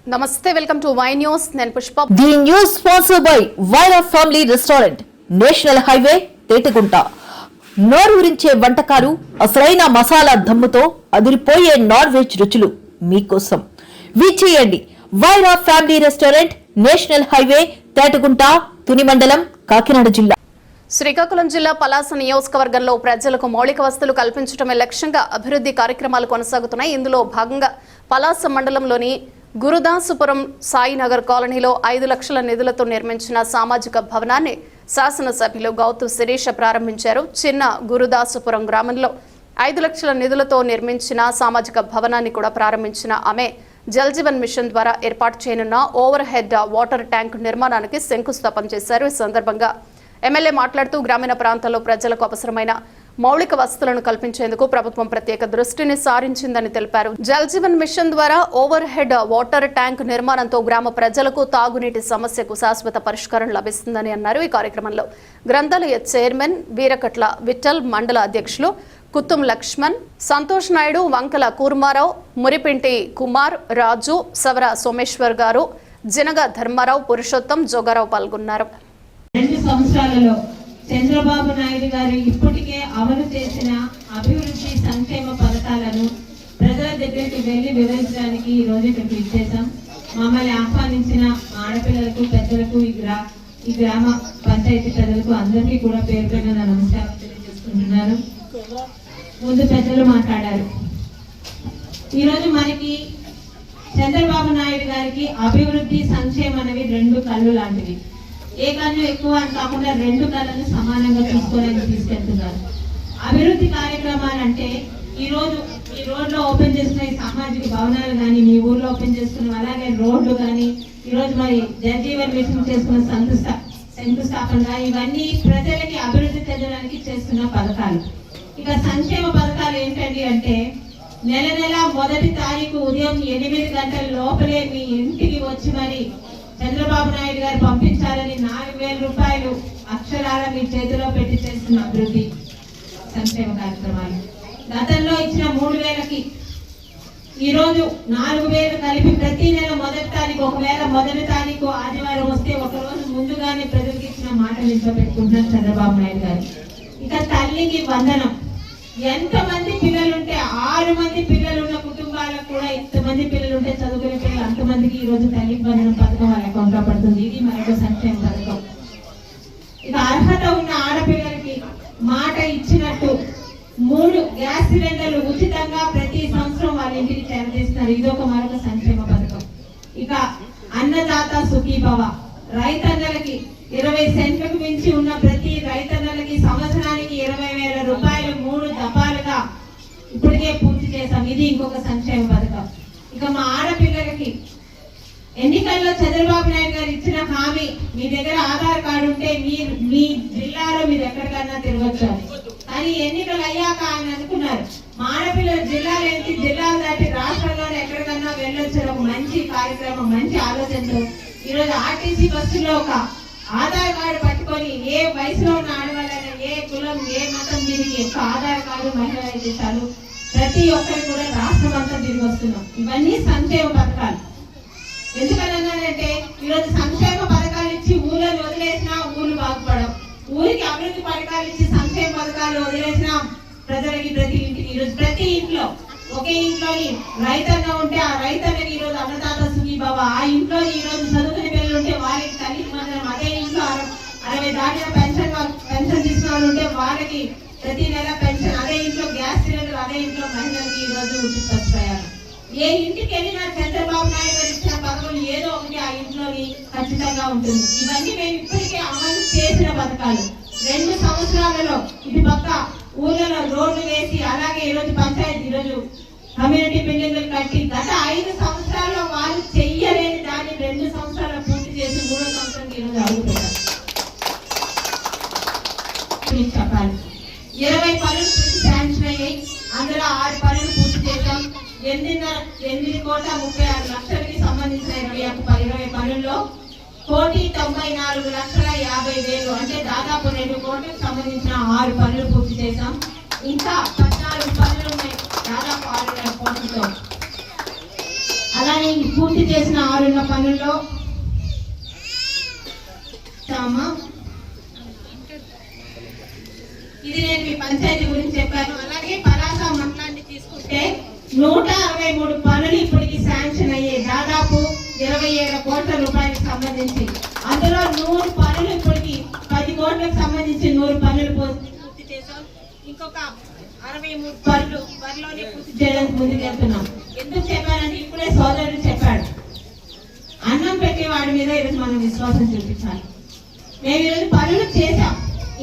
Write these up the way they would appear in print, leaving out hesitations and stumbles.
నమస్తే, welcome to Y news. నేను Pushpa. The news sponsored by Vyra family restaurant, national highway, Tetagunta. నోరూరించే వంటకాలు, అసలైన మసాలా దమ్ముతో అదిరిపోయే నాన్ వెజ్ రుచులు మీకోసం. విచ్చేయండి Vyra family restaurant, national highway, Tetagunta, Tuni మండలం, కాకినాడ జిల్లా. శ్రీకాకుళం జిల్లా పలాస నియోజకవర్గంలో ప్రజలకు మౌలిక వసతులు కల్పించడమే లక్ష్యంగా అభివృద్ధి కార్యక్రమాలు కొనసాగుతున్నాయి. ఇందులో భాగంగా పలాస మండలంలోని గురుదాసుపురం సాయినగర్ కాలనీలో 5 లక్షల నిధులతో నిర్మించిన సామాజిక భవనాన్ని శాసనసభ్యులు గౌతు శిరీష ప్రారంభించారు. చిన్న గురుదాసుపురం గ్రామంలో 5 లక్షల నిధులతో నిర్మించిన సామాజిక భవనాన్ని కూడా ప్రారంభించిన ఆమె జల్ జీవన్ మిషన్ ద్వారా ఏర్పాటు చేయనున్న ఓవర్ హెడ్ వాటర్ ట్యాంక్ నిర్మాణానికి శంకుస్థాపన చేశారు. ఈ సందర్భంగా ఎమ్మెల్యే మాట్లాడుతూ గ్రామీణ ప్రాంతాల్లో ప్రజలకు అవసరమైన మౌలిక వసతులను కల్పించేందుకు ప్రభుత్వం ప్రత్యేక దృష్టిని సారించిందని తెలిపారు. జల్ జీవన్ మిషన్ ద్వారా ఓవర్ హెడ్ వాటర్ ట్యాంక్ నిర్మాణంతో గ్రామ ప్రజలకు తాగునీటి సమస్యకు శాశ్వత పరిష్కారం లభిస్తుందని అన్నారు. ఈ కార్యక్రమంలో గ్రంథాలయ చైర్మన్ వీరకట్ల విఠల్, మండల అధ్యక్షులు కుత్తుం లక్ష్మణ్, సంతోష్ నాయుడు, వంకల కూర్మారావు, మురిపింటి కుమార్, రాజు, సవర సోమేశ్వర్ గారు, జినగ ధర్మారావు, పురుషోత్తం, జోగారావు పాల్గొన్నారు. 2 సంవత్సరాలలో చంద్రబాబు నాయుడు గారు ఇప్పటికే అమలు చేసిన అభివృద్ధి సంక్షేమ పథకాలను ప్రజల దగ్గరికి వెళ్లి వివరించడానికి ఈ రోజు ఇక్కడికి ఇచ్చేసాం. మమ్మల్ని ఆహ్వానించిన ఆడపిల్లలకు, పెద్దలకు, ఈ గ్రామ పంచాయతీ ప్రజలకు అందరికీ కూడా పేరు పేరున నమస్కారం తెలియజేసుకుంటున్నాను. ముందు పెద్దలు మాట్లాడారు. ఈరోజు మనకి చంద్రబాబు నాయుడు గారికి అభివృద్ధి సంక్షేమం అనేవి 2 కళ్ళు లాంటివి. ఏ కన్ను ఎక్కువ అని కాకుండా 2 కళ్ళను సమానంగా చూసుకోవడానికి తీసుకెళ్తున్నారు. అభివృద్ధి కార్యక్రమాలు అంటే ఈ రోడ్లో ఓపెన్ చేస్తున్న ఈ సామాజిక భవనాలు కానీ, మీ ఊర్లో ఓపెన్ చేస్తున్న అలాగే రోడ్లు కానీ, ఈరోజు మరి జల్ జీవన్ మిషన్ చేసుకున్న శంకుస్థాపన, ఇవన్నీ ప్రజలకి అభివృద్ధి చెందడానికి చేస్తున్న పథకాలు. ఇక సంక్షేమ పథకాలు ఏంటండి అంటే, నెల మొదటి తారీఖు ఉదయం 8 గంటల లోపలే మీ ఇంటికి వచ్చి మరి చంద్రబాబు నాయుడు గారు పంపించాలని 4,000 రూపాయలు అక్షరాల మీ చేతిలో పెట్టి చేస్తున్న అభివృద్ధి సంక్షేమ కార్యక్రమాలు. గతంలో ఇచ్చిన 3,000కి ఈరోజు 4,000 కలిపి ప్రతి నెల మొదటి తారీఖు, ఒకవేళ మొదటి తారీఖు ఆదివారం వస్తే ఒక రోజు ముందుగానే ప్రజలకు ఇచ్చిన మాట నిలబెట్టుకుంటున్నారు చంద్రబాబు నాయుడు గారు. ఇక తల్లికి వందనం. ఎంతమంది పిల్లలుంటే 6 మంది పిల్లలు ఉన్న కుటుంబాలకు కూడా ఎంతమంది పిల్లలు ఉంటే చదువుకునే పిల్లలు అంతమందికి ఈ రోజు తల్లికి వందనం పథకం వాళ్ళ అకౌంట్ లో పడుతుంది. ఇది మరొక సంక్షేమ పథకం. ఇక అర్హత ఉన్న ఆడపిల్లలకి మాట ఇచ్చినట్టు 3 గ్యాస్ సిలిండర్లు ఉచితంగా ప్రతి సంవత్సరం వాళ్ళ ఇంటికి చేరదీస్తున్నారు. ఇది ఒక మరొక సంక్షేమ పథకం. ఇక అన్నదాత సుఖీభవ, రైతన్నలకి 20 సెంట్లకు మించి ఉన్న ప్రతి రైతన్నలకి సంవత్సరానికి 20,000 రూపాయలు 3 దఫాలుగా ఇప్పటికే పూర్తి చేశాం. ఇది ఇంకొక సంక్షేమ పథకం. ఇక మా ఆడపిల్లలకి ఎన్నికల్లో చంద్రబాబు నాయుడు గారు ఇచ్చిన హామీ, మీ దగ్గర ఆధార్ కార్డు ఉంటే మీ జిల్లాలో మీరు ఎక్కడికన్నా తిరగచ్చు అని. కానీ ఎన్నికలు అయ్యాక ఆయన అనుకున్నారు, మా ఆడపిల్లలు జిల్లాలు ఏంటి, జిల్లాలు దాటి రాష్ట్రంలోనే ఎక్కడికన్నా వెళ్ళొచ్చు. ఒక మంచి కార్యక్రమం, మంచి ఆలోచనతో ఈరోజు ఆర్టీసీ బస్సులో ఒక ఆధార్ కార్డు పట్టుకొని ఏ వయసులో ఉన్న ఆడవాళ్ళైనా, ఏ కులం, ఏ మతం, దీనికి ఒక ఆధార్ కార్డు మహిళలు అయితే చాలు, ప్రతి ఒక్కరు కూడా రాష్ట్రం అంతా తిరిగి వస్తున్నాం. ఇవన్నీ సంక్షేమ పథకాలు. ఎందుకని అన్నానంటే, ఈరోజు సంక్షేమ పథకాలు ఇచ్చి ఊళ్ళని వదిలేసినా ఊళ్ళు బాగుపడవు. ఊరికి అభివృద్ధి పథకాలు ఇచ్చి సంక్షేమ పథకాలు వదిలేసినా ప్రజలకి ప్రతి ఇంటికి, ఈరోజు ప్రతి ఇంట్లో ఒకే ఇంట్లోని రైతన్న ఉంటే ఆ రైతన్నకి ఈరోజు అన్నదాత సుఖీభవ, ఆ ఇంట్లో ఈరోజు చదువుకునే పిల్లలు ఉంటే వాళ్ళకి తల్లికి వందనం, అదే ఇంట్లో 60 దాటిన పెన్షన్ తీసుకున్న వాళ్ళు ఉంటే వాళ్ళకి ప్రతి నెల పెన్షన్, అదే ఇంట్లో గ్యాస్ సిలిండర్, అదే ఇంట్లో మహిళలకి ఈరోజు ఉచిత బస్సు ప్రయాణం. ఏ ఇంటికి వెళ్ళినా చంద్రబాబు నాయుడు గారు ఇచ్చిన పథకాలు ఏదో ఒకటి ఆ ఇంట్లోని ఖచ్చితంగా ఉంటుంది. ఇవన్నీ మేము ఇప్పటికే అమలు చేసిన పథకాలు. 2 సంవత్సరాలలో ఇటు పక్క ఊళ్ళలో రోడ్లు వేసి, అలాగే ఈరోజు పంచాయతీ ఈరోజు కమ్యూనిటీ బిల్డింగ్లు కట్టి గత 5 సంవత్సరాల్లో వాళ్ళు చెయ్యలేని దాన్ని 2 సంవత్సరాలు పూర్తి చేసి 3వ సంవత్సరం ఈరోజు అడుగుతున్నారు. చెప్పాలి, 20 పనులు శాంక్షన్ అయ్యాయి. అందులో 6 పనులు పూర్తి చేశాం. 8,36,36,00,000కి సంబంధించిన 20 పనుల్లో 1,94,50,000 అంటే దాదాపు 2 కోట్లకు సంబంధించిన 6 పనులు పూర్తి చేశాం. ఇంకా 14 పనులు ఉన్నాయి దాదాపు 6,00,000 కోట్లతో. అలానే ఈ పూర్తి చేసిన 6 పనుల్లో ఇది నేను మీ పంచాయతీ గురించి చెప్పాను. అలాగే పలాస మండలాన్ని తీసుకుంటే 163 పనులు ఇప్పటికి శాంక్షన్ అయ్యాయి, దాదాపు 27 కోట్ల రూపాయలకు సంబంధించి. అందులో 100 పనులు ఇప్పటికి 10 కోట్లకు సంబంధించి 100 పనులు పూర్తి చేశాం. ఇంకొక 63 పనులు త్వరలోనే పూర్తి చేయడానికి ముందుకెళ్తున్నాం. ఎందుకు చెప్పానంటే ఇప్పుడే సోదరుడు చెప్పాడు, అన్నం పెట్టే వాడి మీద ఈరోజు మనం విశ్వాసం చూపించాలి. మేము ఈరోజు పనులు చేశాం,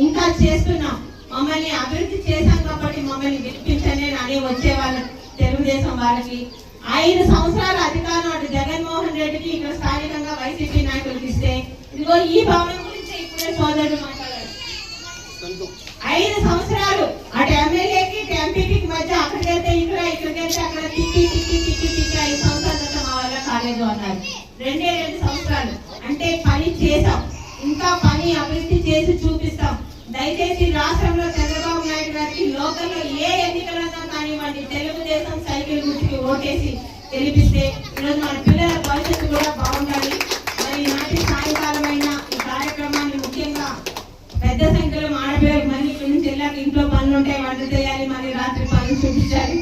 ఇంకా చేస్తున్నాం. మమ్మల్ని అభివృద్ధి చేశాం కాబట్టి మమ్మల్ని వినిపించండి అని వచ్చే వాళ్ళ తెలుగుదేశం వాళ్ళకి 5 సంవత్సరాల అధికారం అటు జగన్మోహన్ రెడ్డికి ఇక్కడ స్థానికంగా వైసీపీ నాయకులకు ఇస్తే, ఇదిగో ఈ భవనం గురించి ఇప్పుడే సోదరుడు మాట్లాడారు. 5 సంవత్సరాలు అటు ఎమ్మెల్యేకి ఎంపీకి మధ్య అక్కడికి వెళ్తే ఇక్కడ, ఇక్కడికి వెళ్తే అక్కడ తిట్టి 5 సంవత్సరాల తర్వాత మా వల్ల కాలేదు అన్నారు. 2 సంవత్సరాలు అంటే పని చేసాం, ఇంకా పని అభివృద్ధి చేసి చూపిస్తాం. దయచేసి రాష్ట్రంలో చంద్రబాబు నాయుడు గారికి లోకల్లో ఏ ఎన్నికలన్నా కానివ్వండి, తెలుగుదేశం సైకిల్ గుర్తుకి ఓటేసి గెలిపిస్తే ఈరోజు మన పిల్లల భవిష్యత్తు కూడా బాగుండాలి. మరి నాటి సాయంకాలమైన ఈ కార్యక్రమాన్ని ముఖ్యంగా పెద్ద సంఖ్యలో ఆడపిల్లలు మళ్ళీ ఇక్కడ నుంచి వెళ్ళాక ఇంట్లో పనులు ఉంటాయి, వంట చేయాలి, మళ్ళీ రాత్రి పనులు చూపించాలి.